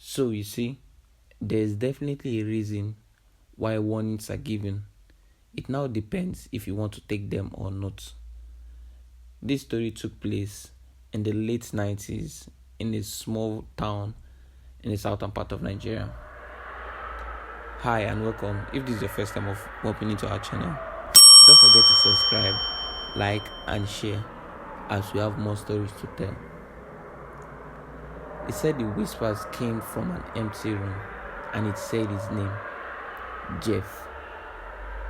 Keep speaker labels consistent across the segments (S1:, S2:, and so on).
S1: So you see, there's definitely a reason why warnings are given. It now depends if you want to take them or not. This story took place in the late 90s in a small town in the southern part of Nigeria. Hi and welcome. If this is your first time of popping into our channel, don't forget to subscribe, like, and share as we have more stories to tell. It said the whispers came from an empty room and it said his name, Jeff.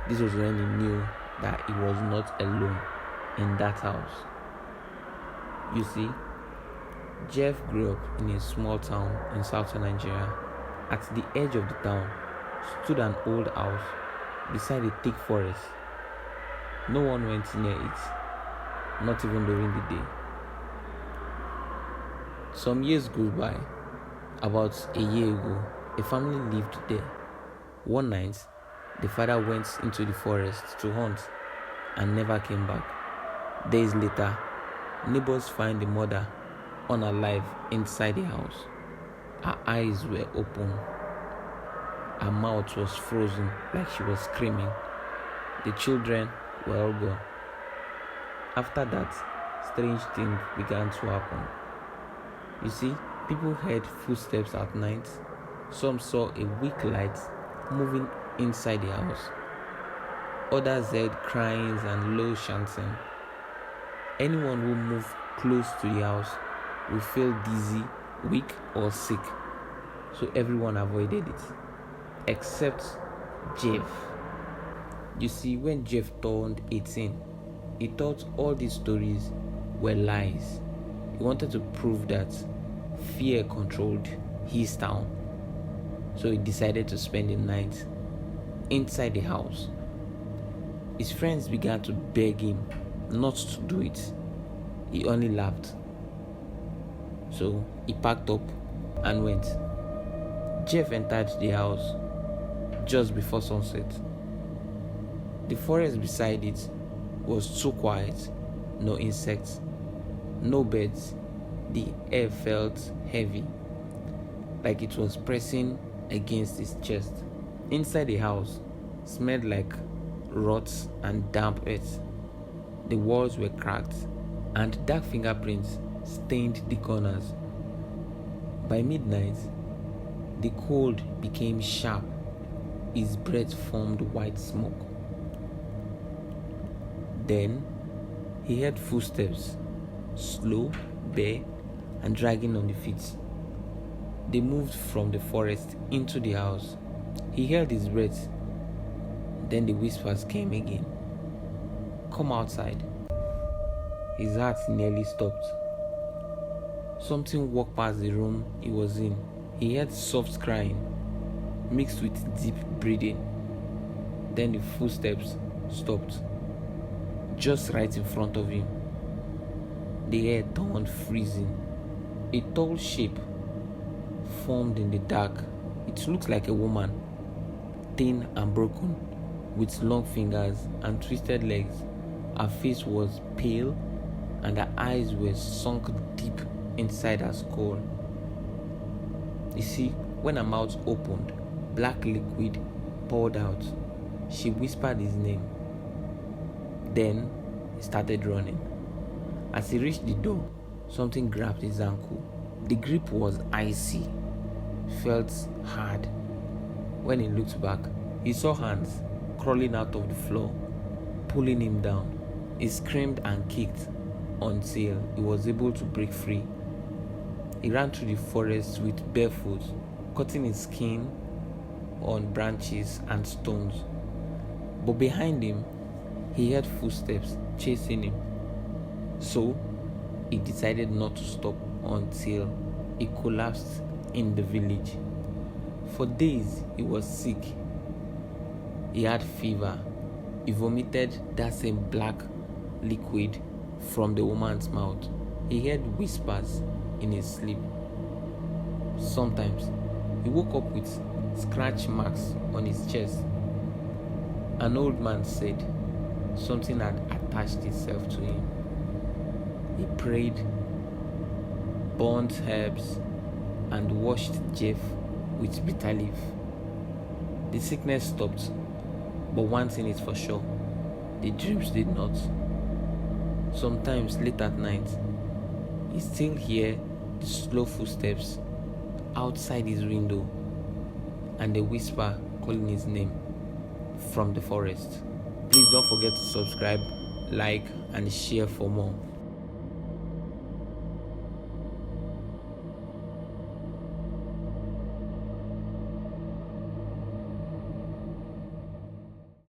S1: This was when he knew that he was not alone in that house. You see, Jeff grew up in a small town in southern Nigeria. At the edge of the town stood an old house beside a thick forest. No one went near it, not even during the day. Some years go by. About a year ago, a family lived there. One night, the father went into the forest to hunt and never came back. Days later, neighbors find the mother unalive inside the house. Her eyes were open. Her mouth was frozen like she was screaming. The children were all gone. After that, strange things began to happen. You see, people heard footsteps at night. Some saw a weak light moving inside the house. Others heard crying and low chanting. Anyone who moved close to the house would feel dizzy, weak, or sick. So everyone avoided it, except Jeff. You see, when Jeff turned 18, he thought all these stories were lies. He wanted to prove that fear controlled his town. So he decided to spend the night inside the house. His friends began to beg him not to do it. He only laughed. So he packed up and went. Jeff entered the house just before sunset. The forest beside it was too quiet. No insects, no birds. The air felt heavy, like it was pressing against his chest. Inside the house smelled like rot and damp earth. The walls were cracked and dark fingerprints stained the corners. By midnight, the cold became sharp. His breath formed white smoke. Then he heard footsteps, slow, bare, and dragging on the feet. They moved from the forest into the house. He held his breath. Then the whispers came again. Come outside. His heart nearly stopped. Something walked past the room he was in. He heard soft crying mixed with deep breathing. Then the footsteps stopped, just right in front of him. The air turned freezing. A tall shape formed in the dark. It looked like a woman, thin and broken, with long fingers and twisted legs. Her face was pale and her eyes were sunk deep inside her skull. You see, when her mouth opened, black liquid poured out. She whispered his name. Then he started running. As he reached the door, something grabbed his ankle. The grip was icy, felt hard. When he looked back, he saw hands crawling out of the floor, pulling him down. He screamed and kicked until he was able to break free. He ran through the forest with barefoot, cutting his skin on branches and stones. But behind him, he heard footsteps chasing him. So he decided not to stop until he collapsed in the village. For days he was sick. He had fever. He vomited that same black liquid from the woman's mouth. He heard whispers in his sleep. Sometimes he woke up with scratch marks on his chest. An old man said something had attached itself to him. He prayed, burnt herbs, and washed Jeff with bitter leaf. The sickness stopped, but one thing is for sure, the dreams did not. Sometimes late at night, he still hears the slow footsteps outside his window and a whisper calling his name from the forest. Please don't forget to subscribe, like, and share for more.